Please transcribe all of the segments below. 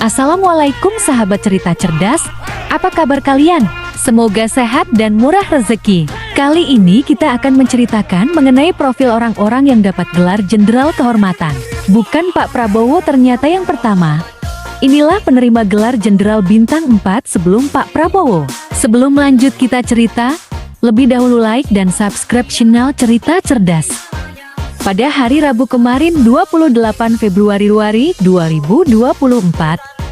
Assalamualaikum sahabat cerita cerdas, apa kabar kalian? Semoga sehat dan murah rezeki. Kali ini kita akan menceritakan mengenai profil orang-orang yang dapat gelar Jenderal Kehormatan. Bukan Pak Prabowo ternyata yang pertama. Inilah penerima gelar Jenderal Bintang 4 sebelum Pak Prabowo. Sebelum lanjut kita cerita, lebih dahulu like dan subscribe channel Cerita Cerdas. Pada hari Rabu kemarin 28 Februari 2024,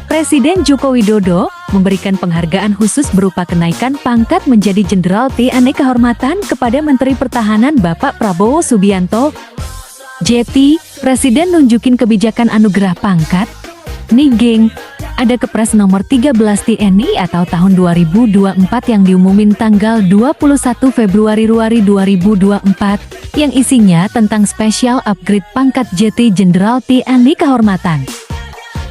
Presiden Joko Widodo memberikan penghargaan khusus berupa kenaikan pangkat menjadi Jenderal TNI Kehormatan kepada Menteri Pertahanan Bapak Prabowo Subianto. JT, Presiden nunjukin kebijakan anugerah pangkat. Nih geng, ada Kepres nomor 13 TNI atau tahun 2024 yang diumumin tanggal 21 Februari 2024 yang isinya tentang spesial upgrade pangkat JT Jenderal TNI Kehormatan.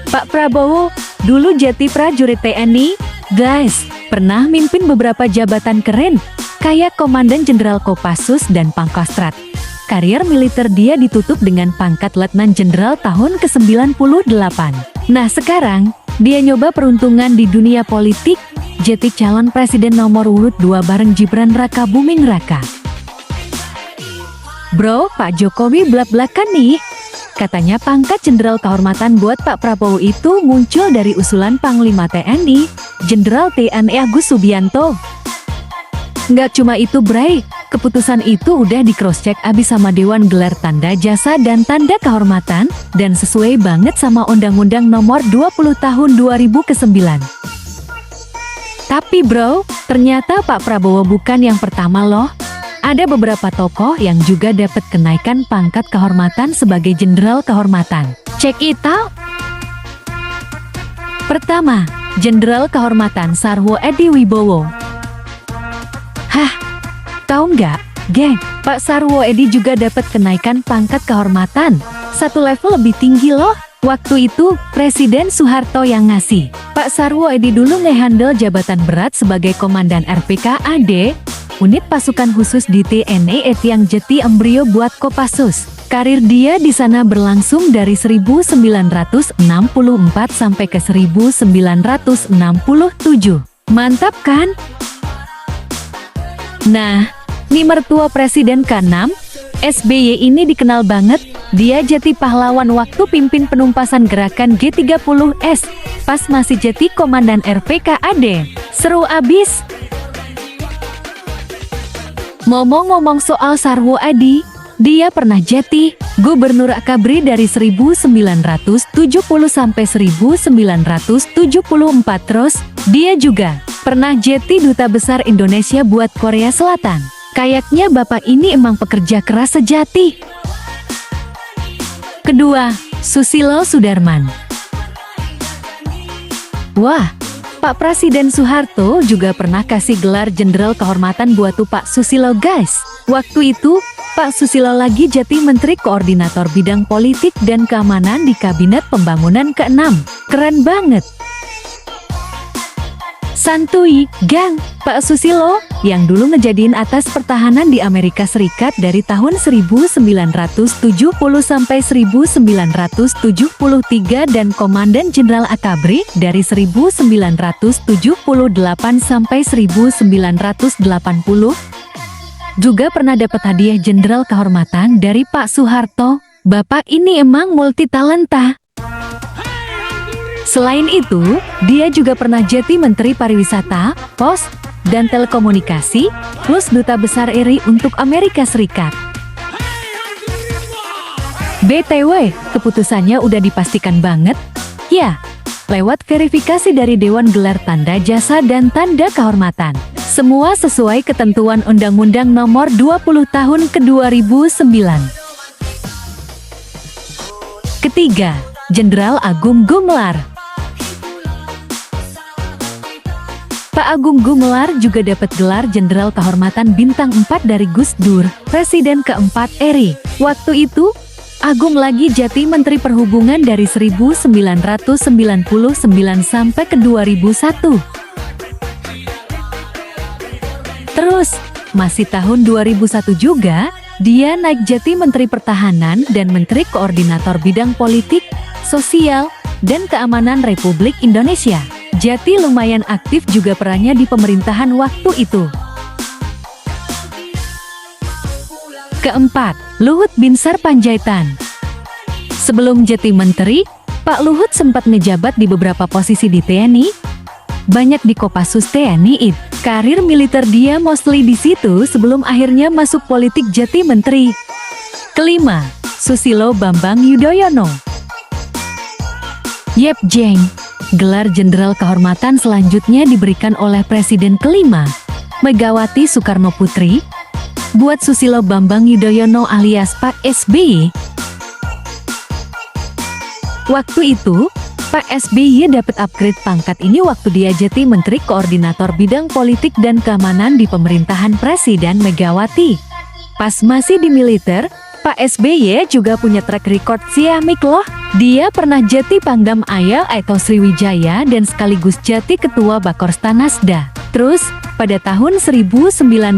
Pak Prabowo, dulu JT prajurit TNI, guys, pernah mimpin beberapa jabatan keren, kayak Komandan Jenderal Kopassus dan Pangkostrat. Karier militer dia ditutup dengan pangkat Letnan Jenderal tahun ke-98. Nah sekarang, dia nyoba peruntungan di dunia politik, JT calon presiden nomor urut 2 bareng Gibran Raka Buming Raka. Bro, Pak Jokowi blak-blakan nih. Katanya pangkat Jenderal Kehormatan buat Pak Prabowo itu muncul dari usulan Panglima TNI, Jenderal TNI Agus Subianto. Nggak cuma itu Bray, keputusan itu udah di cross-check abis sama Dewan Gelar Tanda Jasa dan Tanda Kehormatan, dan sesuai banget sama Undang-Undang nomor 20 tahun 2009. Tapi bro, ternyata Pak Prabowo bukan yang pertama loh. Ada beberapa tokoh yang juga dapat kenaikan pangkat kehormatan sebagai Jenderal Kehormatan. Check it out! Pertama, Jenderal Kehormatan Sarwo Edi Wibowo. Hah? Tahu nggak, geng? Pak Sarwo Edi juga dapat kenaikan pangkat kehormatan. Satu level lebih tinggi loh. Waktu itu, Presiden Soeharto yang ngasih. Pak Sarwo Edi dulu ngehandle jabatan berat sebagai Komandan RPKAD, Unit Pasukan Khusus di TNI yang jadi embrio buat Kopassus. Karir dia di sana berlangsung dari 1964 sampai ke 1967. Mantap kan? Nah, nih mertua Presiden ke-6, SBY ini dikenal banget. Dia jadi pahlawan waktu pimpin penumpasan gerakan G30S, pas masih jadi Komandan RPKAD. Seru abis. Ngomong-ngomong soal Sarwo Edi, dia pernah jadi Gubernur Akabri dari 1970 sampai 1974 terus. Dia juga pernah jadi Duta Besar Indonesia buat Korea Selatan. Kayaknya bapak ini emang pekerja keras sejati. Kedua, Susilo Sudarman. Wah, Pak Presiden Soeharto juga pernah kasih gelar Jenderal Kehormatan buat Pak Susilo guys. Waktu itu, Pak Susilo lagi jadi Menteri Koordinator Bidang Politik dan Keamanan di Kabinet Pembangunan ke-6. Keren banget. Santuy, gang, Pak Susilo, yang dulu ngejadiin atas pertahanan di Amerika Serikat dari tahun 1970 sampai 1973 dan Komandan Jenderal Akabri dari 1978 sampai 1980. Juga pernah dapat hadiah Jenderal Kehormatan dari Pak Soeharto. Bapak ini emang multi talenta. Selain itu, dia juga pernah jadi Menteri Pariwisata, Pos, dan Telekomunikasi, plus Duta Besar RI untuk Amerika Serikat. BTW, keputusannya udah dipastikan banget? Ya, lewat verifikasi dari Dewan Gelar Tanda Jasa dan Tanda Kehormatan. Semua sesuai ketentuan Undang-Undang nomor 20 tahun ke-2009. Ketiga, Jenderal Agung Gumelar. Pak Agung Gumelar juga dapat gelar Jenderal Kehormatan Bintang 4 dari Gus Dur, Presiden keempat RI. Waktu itu, Agung lagi jadi Menteri Perhubungan dari 1999 sampai ke 2001. Terus, masih tahun 2001 juga, dia naik jadi Menteri Pertahanan dan Menteri Koordinator Bidang Politik, Sosial, dan Keamanan Republik Indonesia. Jati lumayan aktif juga perannya di pemerintahan waktu itu. Keempat, Luhut Binsar Panjaitan. Sebelum jadi menteri, Pak Luhut sempat ngejabat di beberapa posisi di TNI. Banyak di Kopassus TNI. Karir militer dia mostly di situ sebelum akhirnya masuk politik jadi menteri. Kelima, Susilo Bambang Yudhoyono. Yep Jeng, gelar jenderal kehormatan selanjutnya diberikan oleh Presiden kelima, Megawati Soekarno Putri, buat Susilo Bambang Yudhoyono alias Pak SBY. Waktu itu, Pak SBY dapat upgrade pangkat ini waktu dia jadi Menteri Koordinator Bidang Politik dan Keamanan di pemerintahan Presiden Megawati. Pas masih di militer, Pak SBY juga punya track record ciamik loh. Dia pernah jadi Pangdam Ayal atau Sriwijaya dan sekaligus jadi Ketua Bakorsta Nasda. Terus, pada tahun 1997,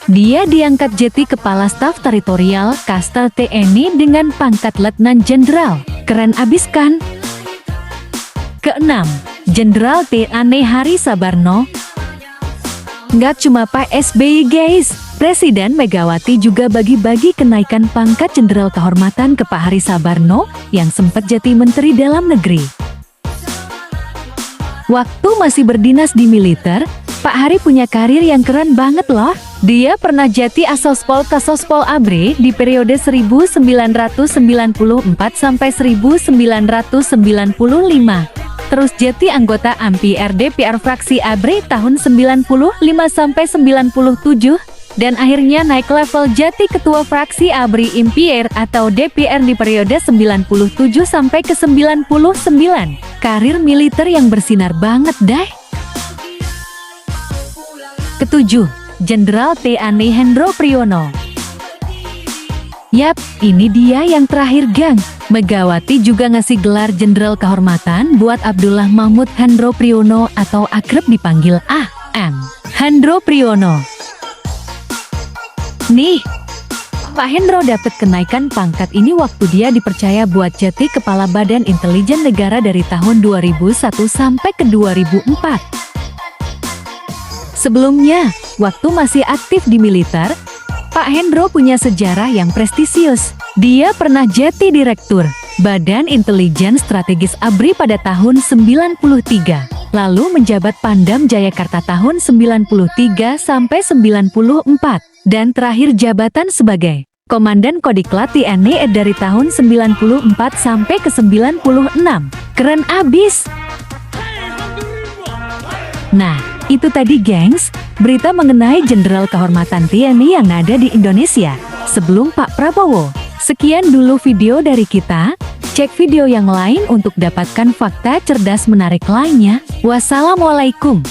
dia diangkat jadi Kepala Staf Teritorial Kastel TNI dengan pangkat Letnan Jenderal. Keren abis kan? Keenam, Jenderal TNI Hari Sabarno. Nggak cuma Pak SBY guys, Presiden Megawati juga bagi-bagi kenaikan pangkat Jenderal Kehormatan ke Pak Hari Sabarno yang sempat jadi Menteri Dalam Negeri. Waktu masih berdinas di militer, Pak Hari punya karir yang keren banget loh. Dia pernah jadi Asospol Kasospol ABRI di periode 1994 sampai 1995. Terus jadi anggota MPR DPR fraksi ABRI tahun 95 sampai 97 dan akhirnya naik level jadi ketua fraksi ABRI MPR atau DPR di periode 97 sampai ke 99. Karir militer yang bersinar banget deh. Ketujuh, Jenderal TNI Hendro Priyono. Yap, ini dia yang terakhir gang. Megawati juga ngasih gelar Jenderal Kehormatan buat Abdullah Mahmud Hendro Priyono atau akrab dipanggil AM. Hendro Priyono. Nih, Pak Hendro dapat kenaikan pangkat ini waktu dia dipercaya buat jadi Kepala Badan Intelijen Negara dari tahun 2001 sampai ke 2004. Sebelumnya, waktu masih aktif di militer, Pak Hendro punya sejarah yang prestisius. Dia pernah jadi Direktur Badan Intelijen Strategis ABRI pada tahun 93, lalu menjabat Pangdam Jayakarta tahun 93 sampai 94, dan terakhir jabatan sebagai Komandan Kodiklat TNI dari tahun 94 sampai ke 96. Keren abis! Nah, itu tadi gengs, berita mengenai Jenderal Kehormatan TNI yang ada di Indonesia sebelum Pak Prabowo. Sekian dulu video dari kita, cek video yang lain untuk dapatkan fakta cerdas menarik lainnya. Wassalamualaikum.